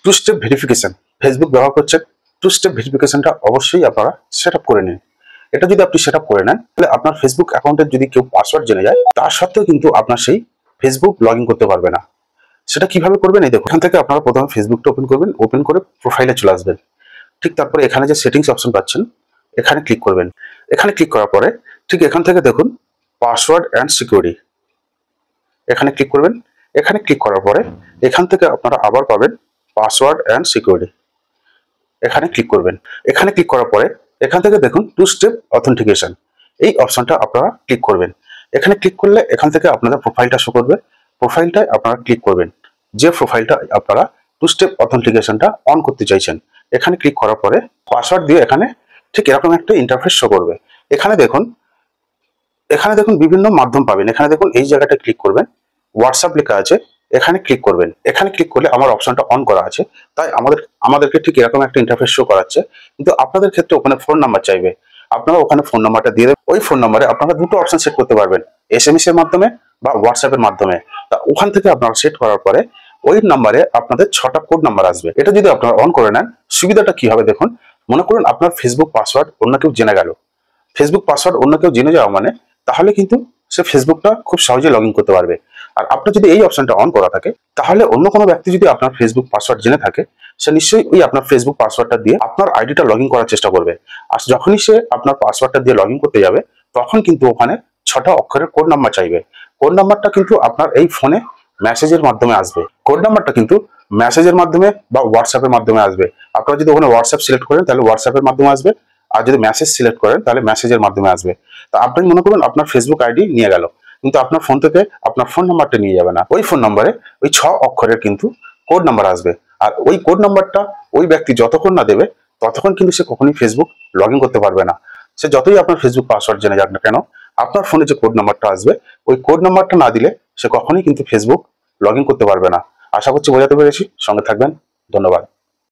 Two step verification Facebook ব্যবহার করছেন, two step ভেরিফিকেশনটা অবশ্যই আপনারা সেট আপ করে নিন। এটা যদি আপনি সেট আপ করে নেন তাহলে আপনার ফেসবুক অ্যাকাউন্টের যদি কেউ পাসওয়ার্ড জেনে যায় তার সত্ত্বেও কিন্তু আপনার সেই ফেসবুক লগ ইন করতে পারবে না। সেটা কিভাবে করবেন এই দেখুন, এখান থেকে আপনারা প্রথমে ফেসবুকটা ওপেন করবেন, ওপেন করে প্রোফাইলে চলে আসবেন। ঠিক তারপরে এখানে যে সেটিংস অপশন পাচ্ছেন এখানে ক্লিক করবেন। এখানে ক্লিক করার পরে ঠিক এখান থেকে দেখুন পাসওয়ার্ড অ্যান্ড সিকিউরিটি, এখানে ক্লিক করবেন। এখানে ক্লিক করার পরে এখান থেকে আপনারা আবার পাবেন পাসওয়ার্ড অ্যান্ড সিকিউরিটি, এখানে ক্লিক করবেন। এখানে ক্লিক করার পরে এখান থেকে দেখুন টু স্টেপ অথেন্টিকেশন, এই অপশনটা আপনারা ক্লিক করবেন। এখানে ক্লিক করলে এখান থেকে আপনাদের প্রোফাইলটা শো করবে, প্রোফাইলটায় আপনারা ক্লিক করবেন। যে প্রোফাইলটা আপনারা টু স্টেপ অথেন্টিকেশনটা অন করতে চাইছেন এখানে ক্লিক করার পরে পাসওয়ার্ড দিয়ে এখানে ঠিক এরকম একটা ইন্টারফেস শো করবে। এখানে দেখুন বিভিন্ন মাধ্যম পাবেন। এখানে দেখুন এই জায়গাটা ক্লিক করবেন, হোয়াটসঅ্যাপ লেখা আছে, এখানে ক্লিক করবেন। এখানে ক্লিক করলে আমার অপশনটা অন করা আছে, তাই আমাদেরকে ঠিক এরকম একটা ইন্টারফেস শো করাচ্ছে। কিন্তু আপনাদের ক্ষেত্রে ওখানে ফোন নাম্বার চাইবে, আপনারা ওখানে ফোন নাম্বারটা দিয়ে দেবেন। ওই ফোন নাম্বারে আপনারা দুটো অপশন সেট করতে পারবেন, এসএমএস এর মাধ্যমে বা হোয়াটসঅ্যাপের মাধ্যমে। তা ওখান থেকে আপনারা সেট করার পরে ওই নাম্বারে আপনাদের 6টা কোড নাম্বার আসবে। এটা যদি আপনারা অন করে নেন সুবিধাটা কি হবে দেখুন, মনে করুন আপনার ফেসবুক পাসওয়ার্ড অন্য কেউ জেনে গেল, ফেসবুক পাসওয়ার্ড অন্য কেউ জেনে যাওয়া মানে তাহলে কিন্তু সে ফেসবুকটা খুব সহজে লগ ইন করতে পারবে। আর আপনার যদি এই অপশনটা অন করা থাকে তাহলে অন্য কোনো ব্যক্তি যদি আপনার ফেসবুক পাসওয়ার্ড জেনে থাকে সে নিশ্চয়ই ওই আপনার ফেসবুক পাসওয়ার্ডটা দিয়ে আপনার আইডিটা লগ ইন করার চেষ্টা করবে। আর যখনই সে আপনার পাসওয়ার্ডটা দিয়ে লগ ইন করতে যাবে তখন কিন্তু ওখানে 6টা অক্ষরের কোড নাম্বার চাইবে। কোড নাম্বারটা কিন্তু আপনার এই ফোনে মেসেজের মাধ্যমে আসবে। কোড নাম্বারটা কিন্তু মেসেজের মাধ্যমে বা হোয়াটসঅ্যাপের মাধ্যমে আসবে। আপনারা যদি ওখানে হোয়াটসঅ্যাপ সিলেক্ট করেন তাহলে হোয়াটসঅ্যাপের মাধ্যমে আসবে, আর যদি মেসেজ সিলেক্ট করেন তাহলে মেসেজের মাধ্যমে আসবে। তা আপনি মনে করুন আপনার ফেসবুক আইডি নিয়ে গেল, কিন্তু আপনার ফোন থেকে আপনার ফোন নাম্বারটা নিয়ে যাবে না, ওই ফোন নাম্বারে ওই 6 অক্ষরের কিন্তু কোড নাম্বার আসবে। আর ওই কোড নাম্বারটা ওই ব্যক্তি যতক্ষণ না দেবে ততক্ষণ কিন্তু সে কখনোই ফেসবুক লগ ইন করতে পারবে না। সে যতই আপনার ফেসবুক পাসওয়ার্ড জেনে যাক না কেন, আপনার ফোনে যে কোড নাম্বারটা আসবে ওই কোড নাম্বারটা না দিলে সে কখনোই কিন্তু ফেসবুক লগ ইন করতে পারবে না। আশা করছি বোঝাতে পেরেছি, সঙ্গে থাকবেন, ধন্যবাদ।